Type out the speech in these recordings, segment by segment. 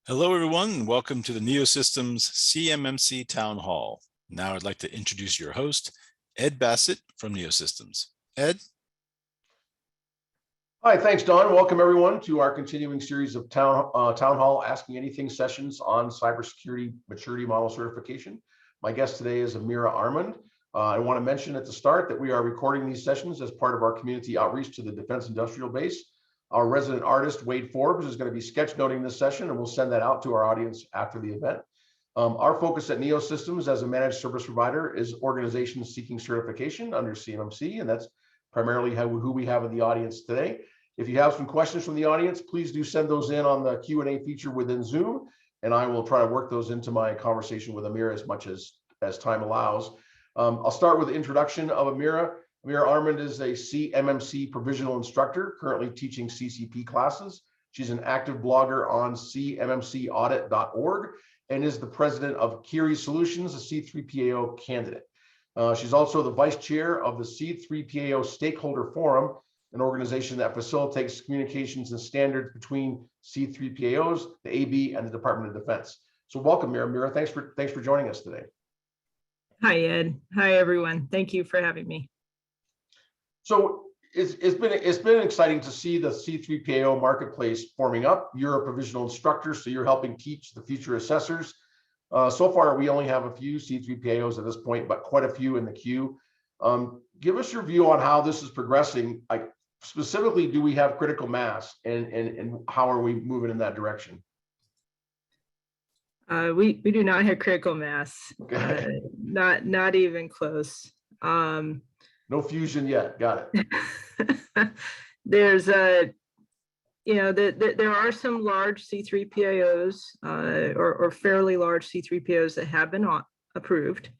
Hello, everyone, and welcome to the NeoSystems CMMC Town Hall. Now I'd like to introduce your host, Ed Bassett from NeoSystems. Ed? Hi, thanks, Don. Welcome, everyone, to our continuing series of Town Hall Asking Anything sessions on cybersecurity maturity model certification. My guest today is Amira Armond. I want to mention at the start that we are recording these sessions as part of our community outreach to the Defense Industrial Base. Our resident artist, Wade Forbes, is going to be sketchnoting this session, and we'll send that out to our audience after the event. Our focus at NeoSystems as a managed service provider is organizations seeking certification under CMMC, and that's primarily who we have in the audience today. If you have some questions from the audience, please do send those in on the Q&A feature within Zoom, and I will try to work those into my conversation with Amira as much as time allows. I'll start with the introduction of Amira. Amira Armond is a CMMC Provisional Instructor, currently teaching CCP classes. She's an active blogger on CMMCaudit.org and is the president of Kieri Solutions, a C3PAO candidate. She's also the vice chair of the C3PAO Stakeholder Forum, an organization that facilitates communications and standards between C3PAOs, the AB, and the Department of Defense. So welcome, Amira. Thanks for joining us today. Hi, Ed. Hi, everyone. Thank you for having me. So it's been exciting to see the C3PAO marketplace forming up. You're a provisional instructor, so you're helping teach the future assessors. So far, we only have a few C3PAOs at this point, but quite a few in the queue. Give us your view on how this is progressing. Like specifically, do we have critical mass, and how are we moving in that direction? We do not have critical mass. Okay. Not even close. No fusion yet. Got it. There's there are some large C3PAOs or fairly large C3PAOs that have been approved,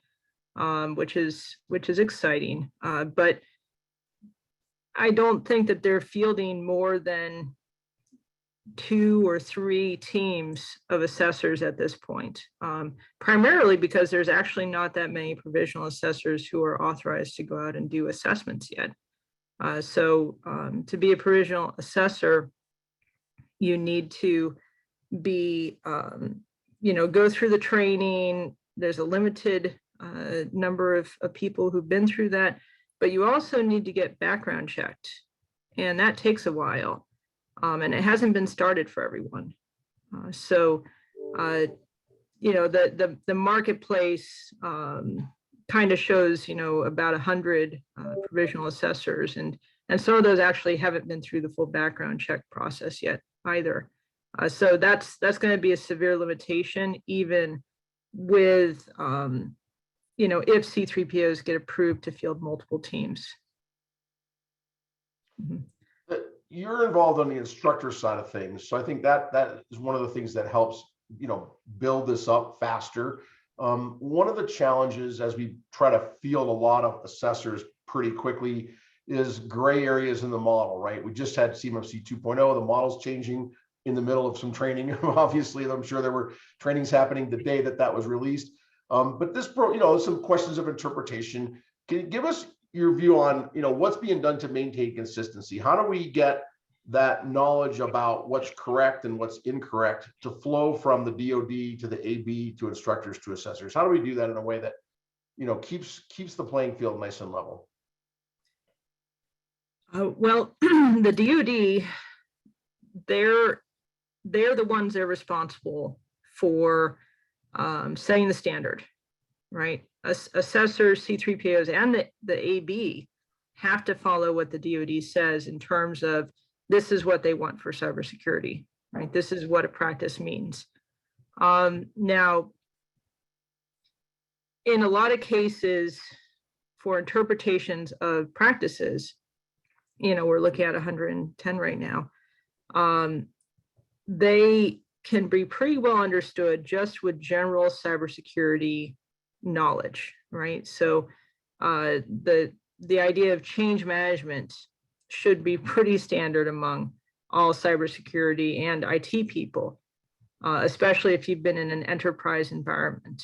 which is exciting. But I don't think that they're fielding more than 2 or 3 teams of assessors at this point, primarily because there's actually not that many provisional assessors who are authorized to go out and do assessments yet. So to be a provisional assessor, you need to be, go through the training. There's a limited number of people who've been through that, but you also need to get background checked, and that takes a while. And it hasn't been started for everyone. The marketplace kind of shows, about 100 provisional assessors, and some of those actually haven't been through the full background check process yet either. So that's going to be a severe limitation, even with, if C3PAOs get approved to field multiple teams. Mm-hmm. You're involved on the instructor side of things, so I think that is one of the things that helps build this up faster. One of the challenges as we try to field a lot of assessors pretty quickly is gray areas in the model, right? We just had CMMC 2.0, the model's changing in the middle of some training. Obviously, I'm sure there were trainings happening the day that was released. But this, some questions of interpretation. Can you give us your view on what's being done to maintain consistency? How do we get that knowledge about what's correct and what's incorrect to flow from the DoD to the AB to instructors to assessors? How do we do that in a way that keeps the playing field nice and level? Well, the DoD, they're the ones that are responsible for setting the standard, right? Assessors, C3PAOs, and the AB have to follow what the DoD says in terms of this is what they want for cybersecurity, right? This is what a practice means. Now, in a lot of cases for interpretations of practices, we're looking at 110 right now. They can be pretty well understood just with general cybersecurity knowledge, right? So the idea of change management should be pretty standard among all cybersecurity and IT people, especially if you've been in an enterprise environment.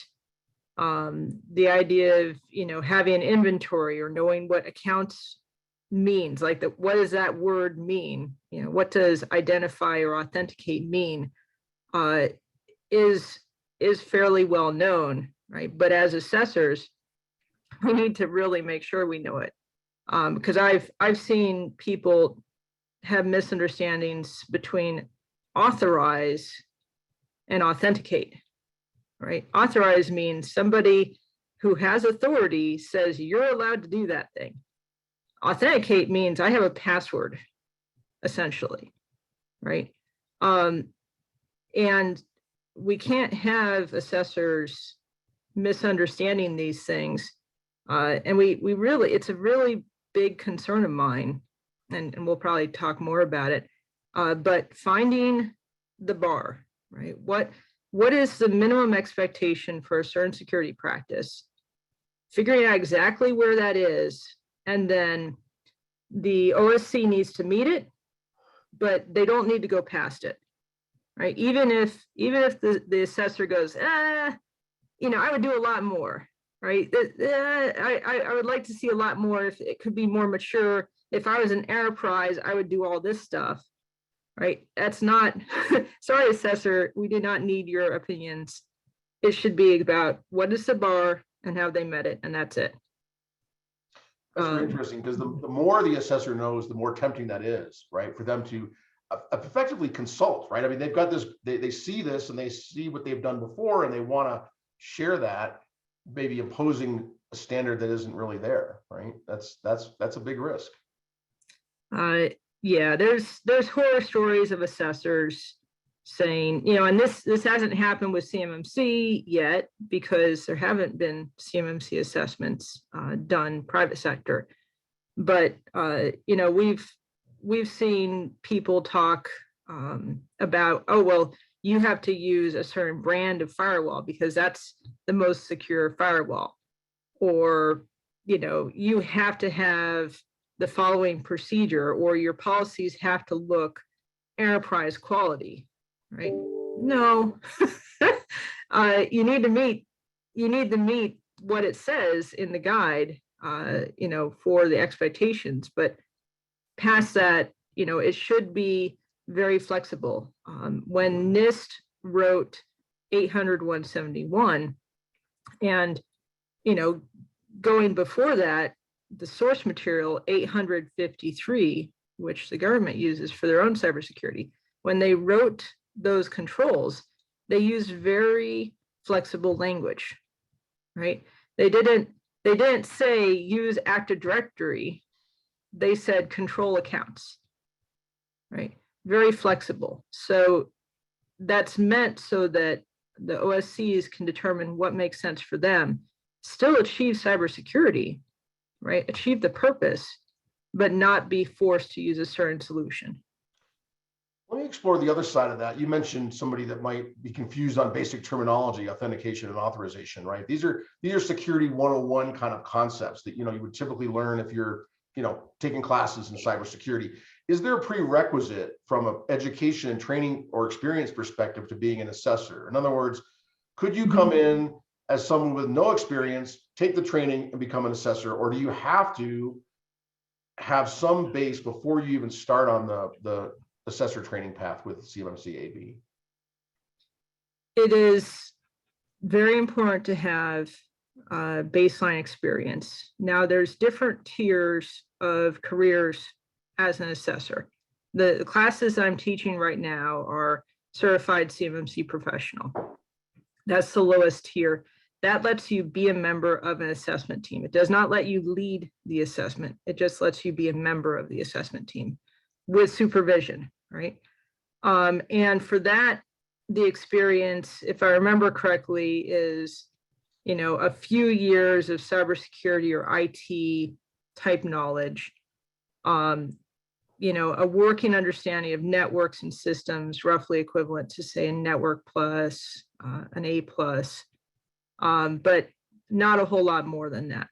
The idea of having an inventory or knowing what accounts means, like what does that word mean? What does identify or authenticate mean? is fairly well known, right? But as assessors, we need to really make sure we know it. Because I've seen people have misunderstandings between authorize and authenticate, right? Authorize means somebody who has authority says you're allowed to do that thing. Authenticate means I have a password, essentially, right? And we can't have assessors misunderstanding these things. And we really, it's a really big concern of mine, and we'll probably talk more about it, but finding the bar, right? What is the minimum expectation for a certain security practice? Figuring out exactly where that is, and then the OSC needs to meet it, but they don't need to go past it, right? Even if the assessor goes, I would do a lot more, right? I would like to see a lot more. If it could be more mature. If I was an enterprise, I would do all this stuff, right? That's not, sorry, assessor, we do not need your opinions. It should be about what is the bar and how they met it, and that's it. That's really interesting, because the more the assessor knows, the more tempting that is, right? For them to effectively consult, right? I mean, they've got this, they see this and they see what they've done before, and they want to share that, maybe imposing a standard that isn't really there, right? That's a big risk. Yeah, there's horror stories of assessors saying, and this hasn't happened with CMMC yet, because there haven't been CMMC assessments done private sector. But we've seen people talk about, oh, well, you have to use a certain brand of firewall because that's the most secure firewall, or you have to have the following procedure, or your policies have to look enterprise quality, right? No, you need to meet what it says in the guide, for the expectations. But past that, it should be very flexible. When NIST wrote 800-171, and going before that, the source material 853, which the government uses for their own cybersecurity, when they wrote those controls, they used very flexible language, right? They didn't say use Active Directory. They said control accounts, right? Very flexible. So that's meant so that the OSCs can determine what makes sense for them, still achieve cybersecurity, right? Achieve the purpose, but not be forced to use a certain solution. Let me explore the other side of that. You mentioned somebody that might be confused on basic terminology, authentication and authorization, right? These are security 101 kind of concepts that you would typically learn if you're taking classes in cybersecurity. Is there a prerequisite from an education and training or experience perspective to being an assessor? In other words, could you come in as someone with no experience, take the training and become an assessor, or do you have to have some base before you even start on the assessor training path with CMMC AB? It is very important to have baseline experience. Now, there's different tiers of careers as an assessor. The classes I'm teaching right now are certified CMMC professional. That's the lowest tier. That lets you be a member of an assessment team. It does not let you lead the assessment. It just lets you be a member of the assessment team with supervision, right? And for that, the experience, if I remember correctly, is a few years of cybersecurity or IT type knowledge, a working understanding of networks and systems, roughly equivalent to, say, a network plus, an A plus, but not a whole lot more than that.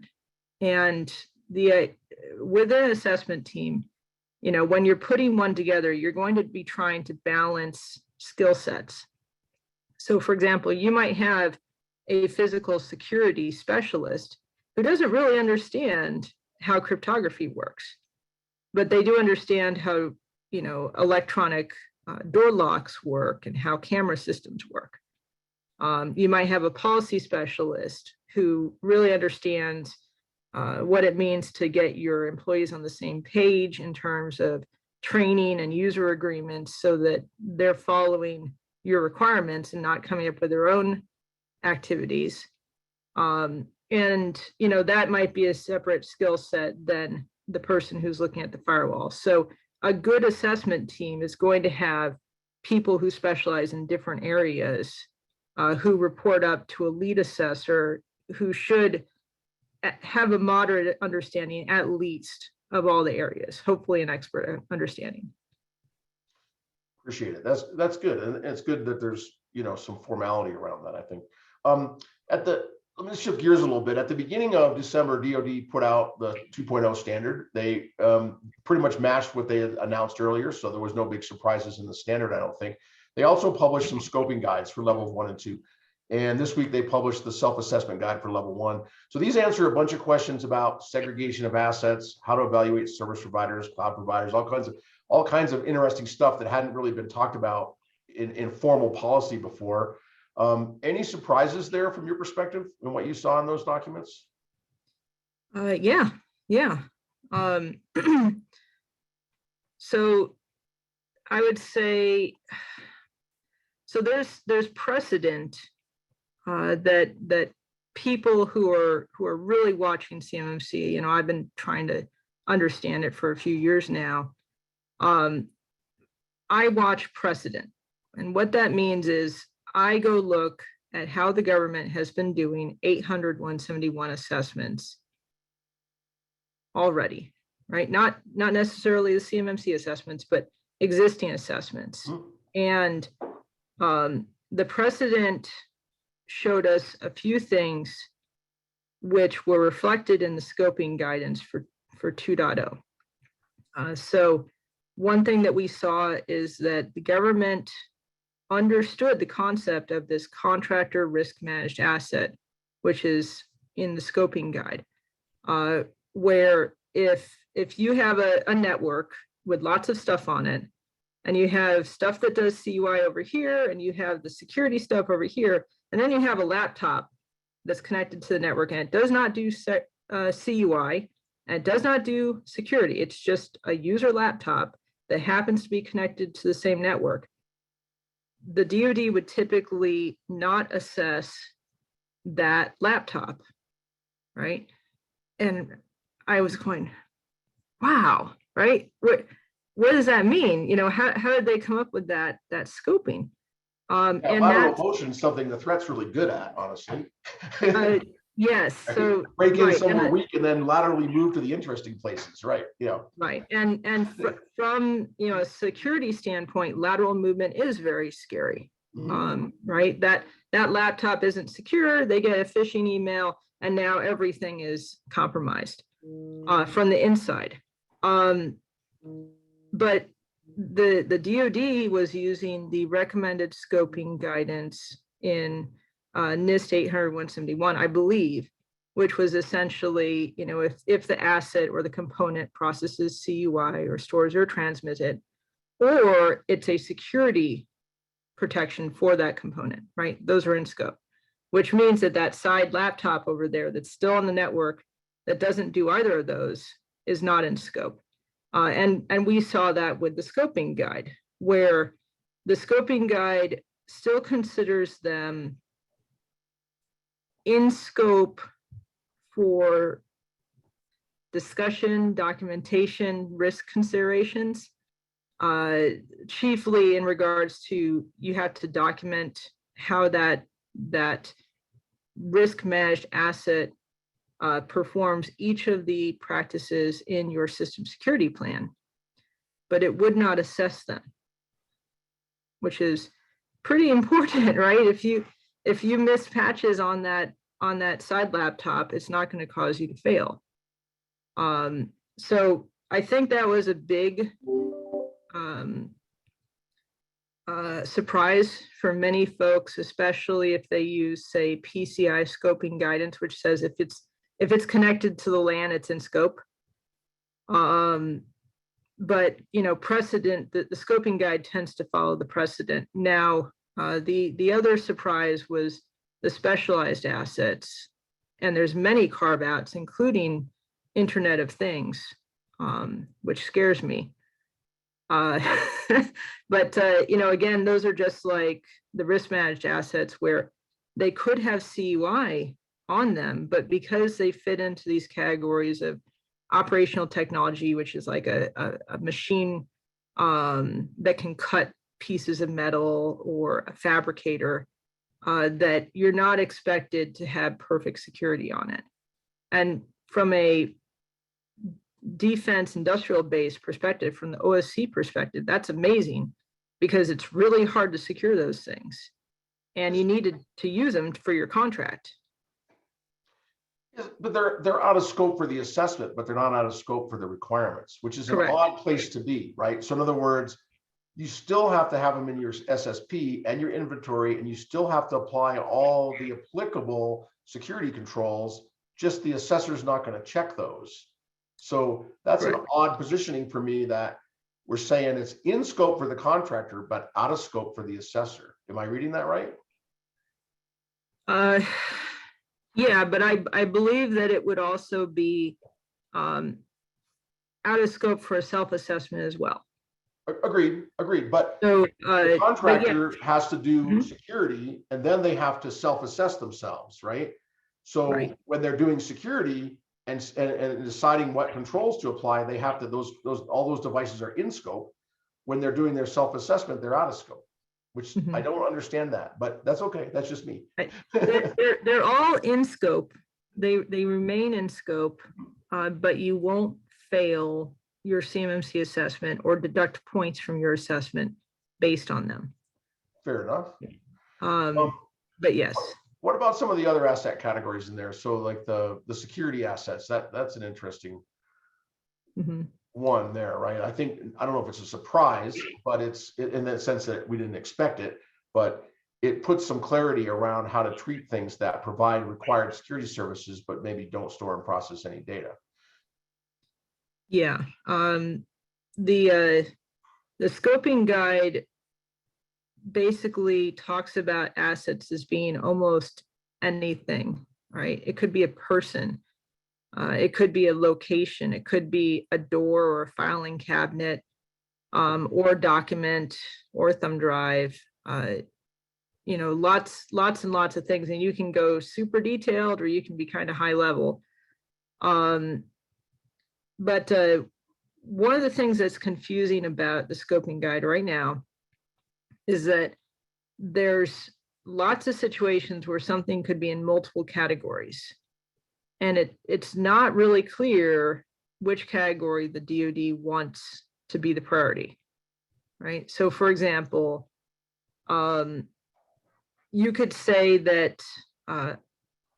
And within an assessment team, when you're putting one together, you're going to be trying to balance skill sets. So, for example, you might have a physical security specialist who doesn't really understand how cryptography works, but they do understand how, electronic door locks work and how camera systems work. You might have a policy specialist who really understands what it means to get your employees on the same page in terms of training and user agreements so that they're following your requirements and not coming up with their own activities. And, that might be a separate skill set than the person who's looking at the firewall. So a good assessment team is going to have people who specialize in different areas who report up to a lead assessor who should have a moderate understanding at least of all the areas, hopefully an expert understanding. Appreciate it. That's good. And it's good that there's, some formality around that, I think. Let me shift gears a little bit. At the beginning of December, DoD put out the 2.0 standard. They pretty much matched what they had announced earlier, so there was no big surprises in the standard, I don't think. They also published some scoping guides for levels 1 and 2. And this week they published the self-assessment guide for level 1. So these answer a bunch of questions about segregation of assets, how to evaluate service providers, cloud providers, all kinds of interesting stuff that hadn't really been talked about in formal policy before. Any surprises there from your perspective and what you saw in those documents? Yeah. So I would say, so there's precedent that people who are really watching CMMC, I've been trying to understand it for a few years now. I watch precedent, and what that means is I go look at how the government has been doing 800-171 assessments already, right? Not necessarily the CMMC assessments, but existing assessments. And the precedent showed us a few things which were reflected in the scoping guidance for 2.0. So one thing that we saw is that the government understood the concept of this contractor risk managed asset, which is in the scoping guide, where if you have a network with lots of stuff on it, and you have stuff that does CUI over here, and you have the security stuff over here, and then you have a laptop that's connected to the network, and it does not do CUI, and it does not do security. It's just a user laptop that happens to be connected to the same network. The DoD would typically not assess that laptop, right? And I was going, wow, right? What does that mean? How did they come up with that scoping? And lateral motion is something the threat's really good at, honestly. Yes. So break in somewhere weak and then laterally move to the interesting places, right? Right. And from a security standpoint, lateral movement is very scary. Right. That laptop isn't secure. They get a phishing email, and now everything is compromised from the inside. But the DoD was using the recommended scoping guidance in NIST 800-171, I believe, which was essentially, if the asset or the component processes CUI or stores or transmits it, or it's a security protection for that component, right? Those are in scope, which means that side laptop over there that's still on the network that doesn't do either of those is not in scope. And we saw that with the scoping guide, where the scoping guide still considers them in scope for discussion, documentation, risk considerations, chiefly in regards to you have to document how that risk managed asset performs each of the practices in your system security plan, but it would not assess them, which is pretty important, right? If you miss patches on that side laptop, it's not going to cause you to fail. So I think that was a big surprise for many folks, especially if they use, say, PCI scoping guidance, which says if it's connected to the LAN, it's in scope. But precedent, the scoping guide tends to follow the precedent. Now, The other surprise was the specialized assets, and there's many carve outs, including Internet of Things, which scares me. But again, those are just like the risk managed assets where they could have CUI on them, but because they fit into these categories of operational technology, which is like a machine that can cut pieces of metal, or a fabricator, that you're not expected to have perfect security on it. And from a defense industrial base perspective, from the OSC perspective, that's amazing, because it's really hard to secure those things, and you needed to use them for your contract. Yes, but they're out of scope for the assessment, but they're not out of scope for the requirements, which is Correct. an odd place to be, right? So in other words, you still have to have them in your SSP and your inventory, and you still have to apply all the applicable security controls, just the assessor's not going to check those. So that's an odd positioning for me, that we're saying it's in scope for the contractor, but out of scope for the assessor. Am I reading that right? Yeah, but I believe that it would also be out of scope for a self-assessment as well. Agreed. But So the contractor yeah. has to do Mhm. security, and then they have to self-assess themselves, right? So Right. when they're doing security and deciding what controls to apply, they have to, all those devices are in scope. When they're doing their self-assessment, they're out of scope, which I don't understand that, but that's okay. That's just me. They're all in scope. They remain in scope, but you won't fail your CMMC assessment or deduct points from your assessment based on them. Fair enough. But yes. What about some of the other asset categories in there? So like the security assets, that's an interesting one there, right? I don't know if it's a surprise, but it's in that sense that we didn't expect it, but it puts some clarity around how to treat things that provide required security services, but maybe don't store and process any data. Yeah. The scoping guide basically talks about assets as being almost anything, right? It could be a person, it could be a location, it could be a door or a filing cabinet, or a document or a thumb drive, lots and lots of things. And you can go super detailed, or you can be kind of high level. But one of the things that's confusing about the scoping guide right now is that there's lots of situations where something could be in multiple categories, and it's not really clear which category the DoD wants to be the priority, right? So for example, you could say that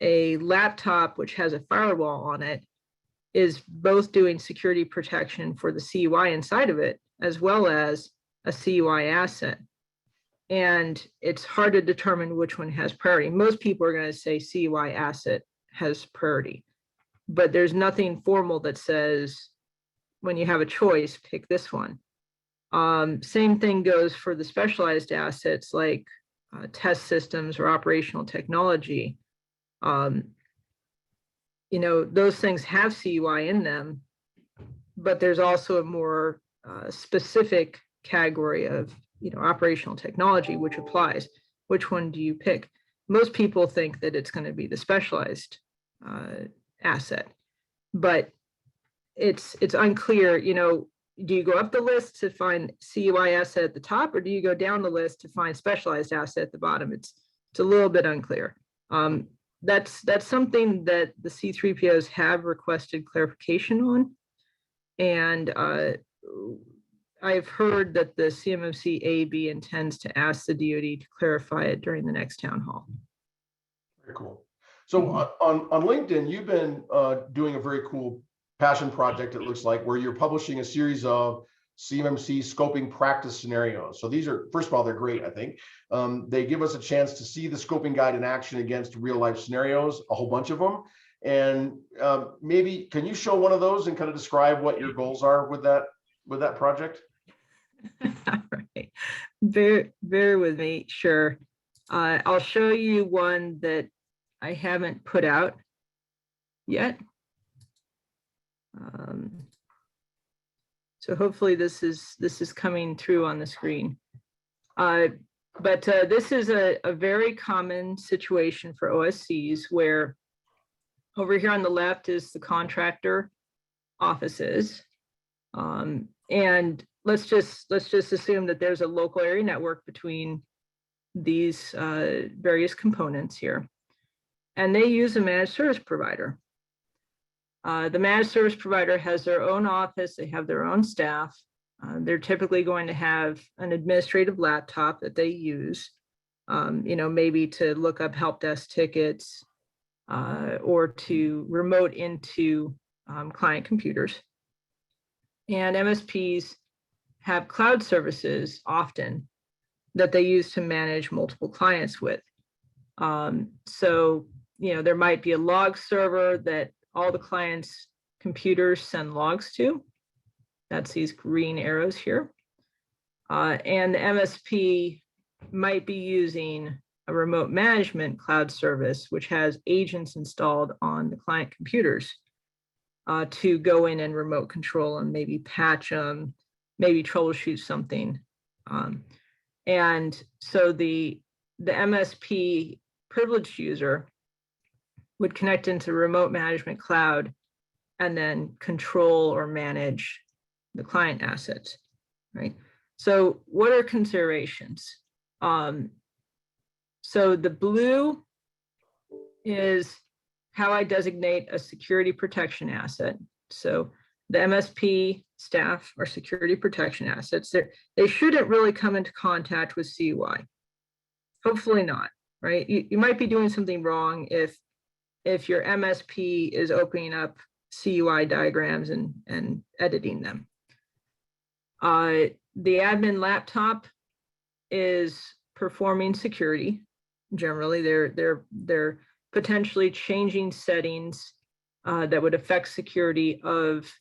a laptop which has a firewall on it is both doing security protection for the CUI inside of it, as well as a CUI asset. And it's hard to determine which one has priority. Most people are going to say CUI asset has priority, but there's nothing formal that says when you have a choice, pick this one. Same thing goes for the specialized assets like test systems or operational technology. Those things have CUI in them, but there's also a more specific category of operational technology which applies. Which one do you pick? Most people think that it's going to be the specialized asset, but it's unclear. Do you go up the list to find CUI asset at the top, or do you go down the list to find specialized asset at the bottom? It's a little bit unclear. That's something that the C3POs have requested clarification on, and I've heard that the CMMC AB intends to ask the DoD to clarify it during the next town hall. Very cool. So on LinkedIn, you've been doing a very cool passion project, it looks like, where you're publishing a series of CMMC scoping practice scenarios. So these are, first of all, they're great, I think. They give us a chance to see the scoping guide in action against real life scenarios, a whole bunch of them. And maybe, can you show one of those and kind of describe what your goals are with that project? Bear with me, sure. I'll show you one that I haven't put out yet. So hopefully this is coming through on the screen. But this is a very common situation for OSCs where over here on the left is the contractor offices. And let's just assume that there's a local area network between these various components here. And they use a managed service provider. The managed service provider has their own office, they have their own staff. They're typically going to have an administrative laptop that they use, maybe to look up help desk tickets or to remote into client computers. And MSPs have cloud services often that they use to manage multiple clients with. So, there might be a log server that all the clients' computers send logs to. That's these green arrows here. And the MSP might be using a remote management cloud service, which has agents installed on the client computers to go in and remote control and maybe patch them, maybe troubleshoot something. And so the MSP privileged user would connect into remote management cloud and then control or manage the client assets, right? So what are considerations? So the blue is how I designate a security protection asset. So the MSP staff are security protection assets. They shouldn't really come into contact with CUI. Hopefully not, right? You might be doing something wrong if your MSP is opening up CUI diagrams and editing them. The admin laptop is performing security. Generally, they're potentially changing settings that would affect security of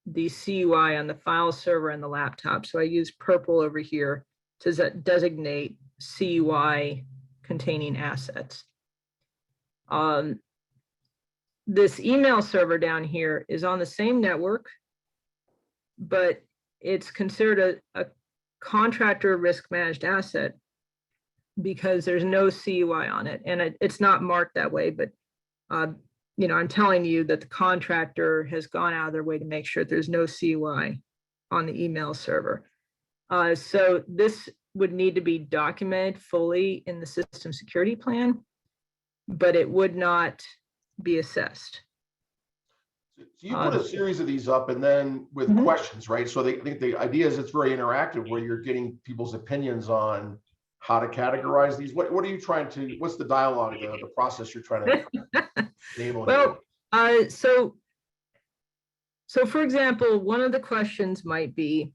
the CUI on the file server and the laptop. So I use purple over here to designate CUI containing assets. This email server down here is on the same network, but it's considered a contractor risk managed asset because there's no CUI on it. And it's not marked that way, but I'm telling you that the contractor has gone out of their way to make sure there's no CUI on the email server. So this would need to be documented fully in the system security plan, but it would not be assessed. So you put a series of these up and then with questions, right? So I think the idea is it's very interactive where you're getting people's opinions on how to categorize these. What are you trying to, what's the dialogue, the process you're trying to enable? Well, so for example, one of the questions might be,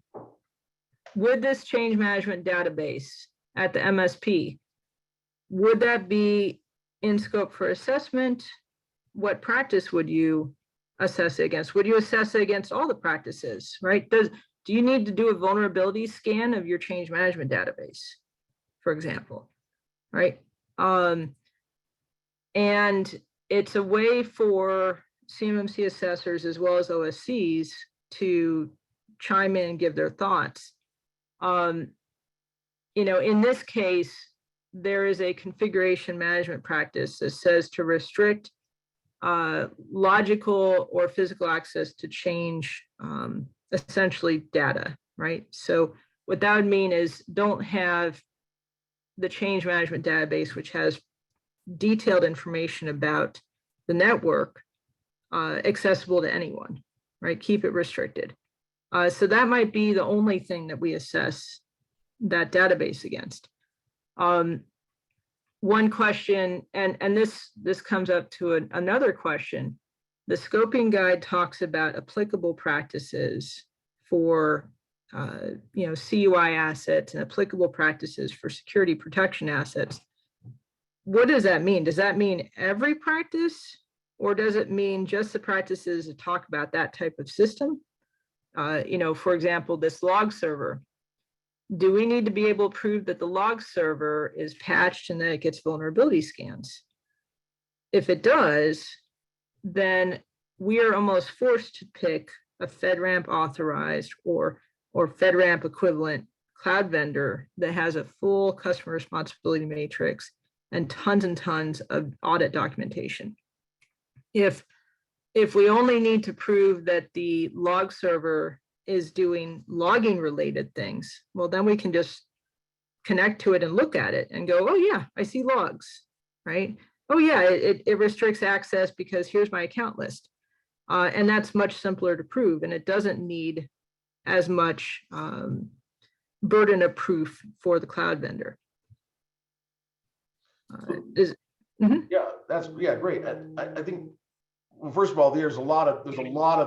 would this change management database at the MSP, would that be in scope for assessment? What practice would you assess it against? Would you assess it against all the practices, right? Do you need to do a vulnerability scan of your change management database, for example, right? And it's a way for CMMC assessors as well as OSCs to chime in and give their thoughts. In this case, there is a configuration management practice that says to restrict logical or physical access to change essentially data, right? So what that would mean is don't have the change management database, which has detailed information about the network, accessible to anyone, right? Keep it restricted. So that might be the only thing that we assess that database against. One question, and this comes up to another question. The scoping guide talks about applicable practices for CUI assets and applicable practices for security protection assets. What does that mean? Does that mean every practice, or does it mean just the practices that talk about that type of system? For example, this log server. do we need to be able to prove that the log server is patched and that it gets vulnerability scans? If it does, then we are almost forced to pick a FedRAMP authorized or FedRAMP equivalent cloud vendor that has a full customer responsibility matrix and tons of audit documentation. If we only need to prove that the log server is doing logging related things, well, then we can just connect to it and look at it and go, oh yeah, I see logs, right? Oh yeah, it restricts access because here's my account list. And that's much simpler to prove, and it doesn't need as much burden of proof for the cloud vendor. Yeah, great. I think, well, first of all, there's a lot of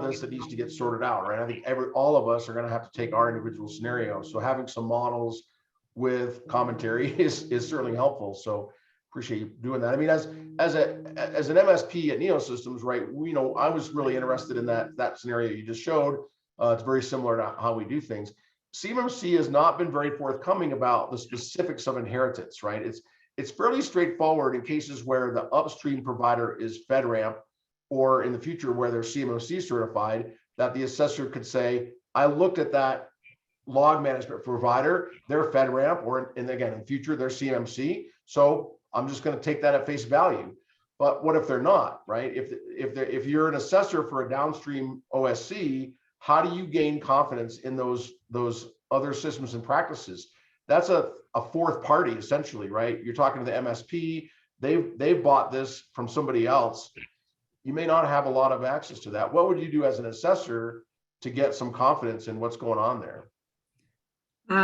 this that needs to get sorted out, right? I think all of us are going to have to take our individual scenarios. So having some models with commentary is certainly helpful. So appreciate you doing that. I mean, as an MSP at NeoSystems, right? I was really interested in that scenario you just showed. It's very similar to how we do things. CMMC has not been very forthcoming about the specifics of inheritance, right? It's fairly straightforward in cases where the upstream provider is FedRAMP, or in the future where they're CMMC certified, that the assessor could say, I looked at that log management provider, they're FedRAMP, or and again, in future, they're CMMC. So I'm just going to take that at face value. But what if they're not, right? If you're an assessor for a downstream OSC, how do you gain confidence in those other systems and practices? That's a fourth party, essentially, right? You're talking to the MSP, they've bought this from somebody else. You may not have a lot of access to that. What would you do as an assessor to get some confidence in what's going on there?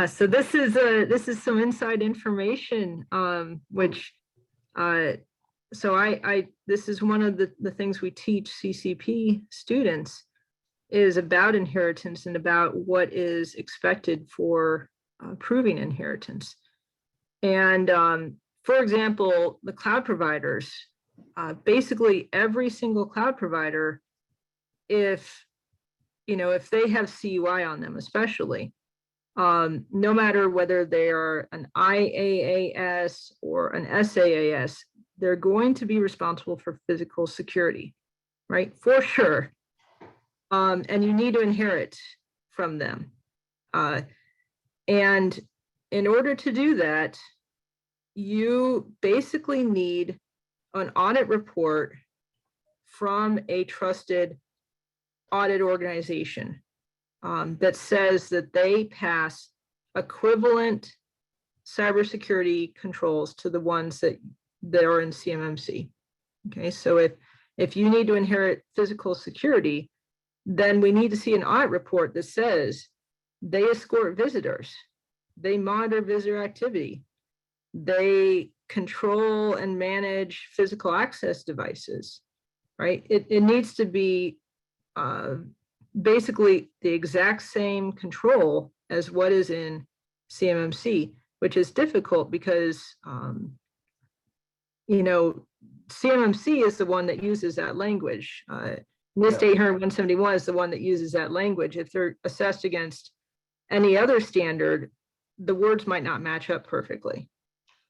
So this is some inside information, which this is one of the things we teach CCP students is about inheritance and about what is expected for proving inheritance. And for example, the cloud providers, basically every single cloud provider, if they have CUI on them, especially, no matter whether they are an IaaS or an SaaS, they're going to be responsible for physical security, right? For sure. And you need to inherit from them. And in order to do that, you basically need an audit report from a trusted audit organization that says that they pass equivalent cybersecurity controls to the ones that are in CMMC. Okay, so if you need to inherit physical security, then we need to see an audit report that says they escort visitors, they monitor visitor activity, they control and manage physical access devices, right? It needs to be basically the exact same control as what is in CMMC, which is difficult because, CMMC is the one that uses that language. NIST 800-171 is the one that uses that language. If they're assessed against any other standard, the words might not match up perfectly.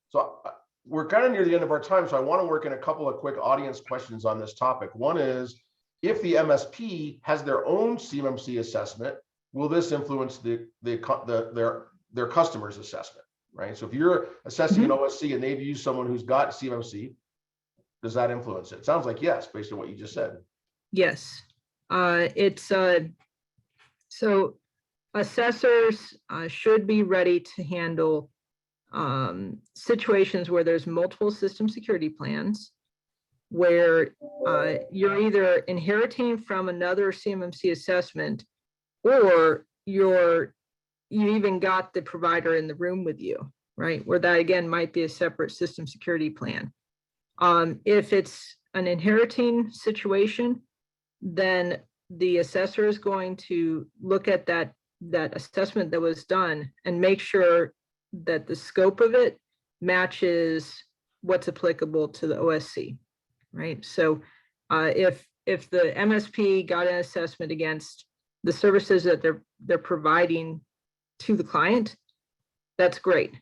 So we're kind of near the end of our time, so I want to work in a couple of quick audience questions on this topic. One is, if the MSP has their own CMMC assessment, will this influence their customer's assessment, right? So if you're assessing an OSC and they've used someone who's got CMMC, does that influence it? It sounds like yes, based on what you just said. Yes, so assessors should be ready to handle situations where there's multiple system security plans, where you're either inheriting from another CMMC assessment, or you even got the provider in the room with you, right? Where that again might be a separate system security plan. If it's an inheriting situation, then the assessor is going to look at that assessment that was done and make sure that the scope of it matches what's applicable to the OSC, right? So if the MSP got an assessment against the services that they're providing to the client, that's great,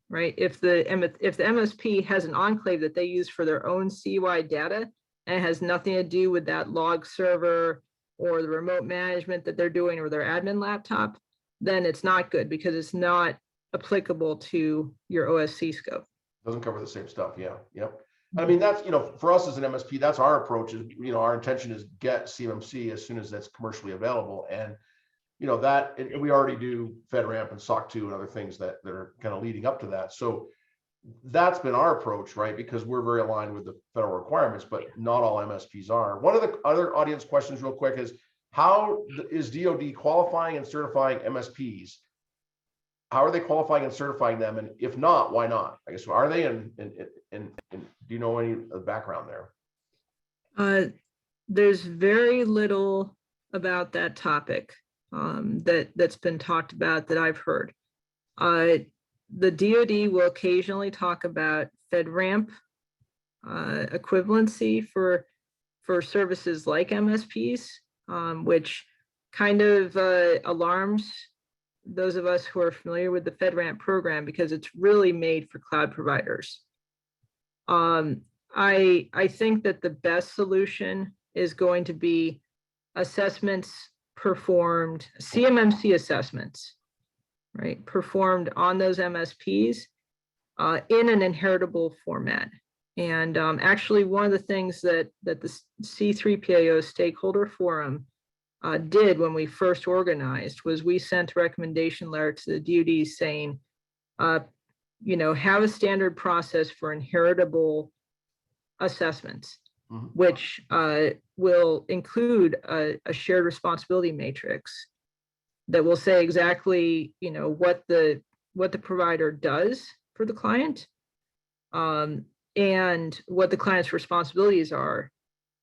right? If the MSP has an enclave that they use for their own CUI data and it has nothing to do with that log server or the remote management that they're doing or their admin laptop, then it's not good because it's not applicable to your OSC scope. Doesn't cover the same stuff. Yeah. Yep. I mean, that's, for us as an MSP, that's our approach is, our intention is get CMMC as soon as that's commercially available. And, that and we already do FedRAMP and SOC 2 and other things that are kind of leading up to that. So that's been our approach, right? Because we're very aligned with the federal requirements, but not all MSPs are. One of the other audience questions real quick is, how is DoD qualifying and certifying MSPs? How are they qualifying and certifying them? And if not, why not? I guess, are they, and do you know any of the background there? There's very little about that topic that's been talked about that I've heard. The DoD will occasionally talk about FedRAMP equivalency for services like MSPs, which kind of alarms those of us who are familiar with the FedRAMP program because it's really made for cloud providers. I think that the best solution is going to be assessments performed, CMMC assessments, right, performed on those MSPs in an inheritable format. And actually, one of the things that the C3PAO Stakeholder Forum did when we first organized was we sent a recommendation letter to the DoD saying, have a standard process for inheritable assessments, which will include a shared responsibility matrix that will say exactly, what the provider does for the client, and what the client's responsibilities are,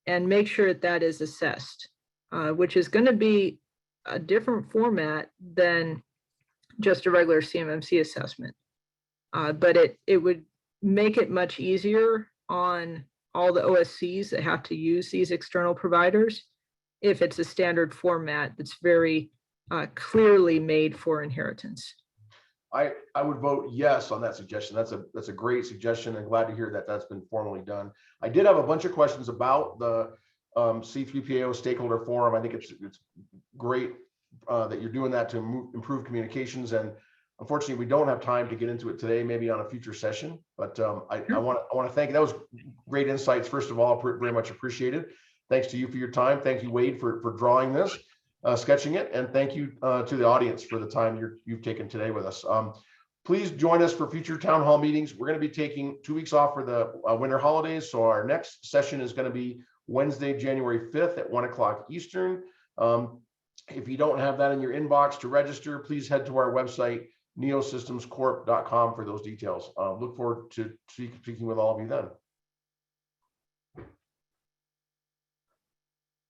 and make sure that is assessed, which is going to be a different format than just a regular CMMC assessment. But it would make it much easier on all the OSCs that have to use these external providers if it's a standard format that's very clearly made for inheritance. I would vote yes on that suggestion. That's a great suggestion, and glad to hear that that's been formally done. I did have a bunch of questions about the C3PAO Stakeholder Forum. I think it's great that you're doing that to improve communications, and unfortunately we don't have time to get into it today, maybe on a future session, but I want to thank you. That was great insights. First of all, very much appreciated. Thanks to you for your time. Thank you, Wade, for drawing this, sketching it, and thank you to the audience for the time you've taken today with us. Please join us for future town hall meetings. We're going to be taking 2 weeks off for the winter holidays, so our next session is going to be Wednesday, January 5th at 1 o'clock Eastern. If you don't have that in your inbox to register, please head to our website, neosystemscorp.com, for those details. Look forward to speaking with all of you then.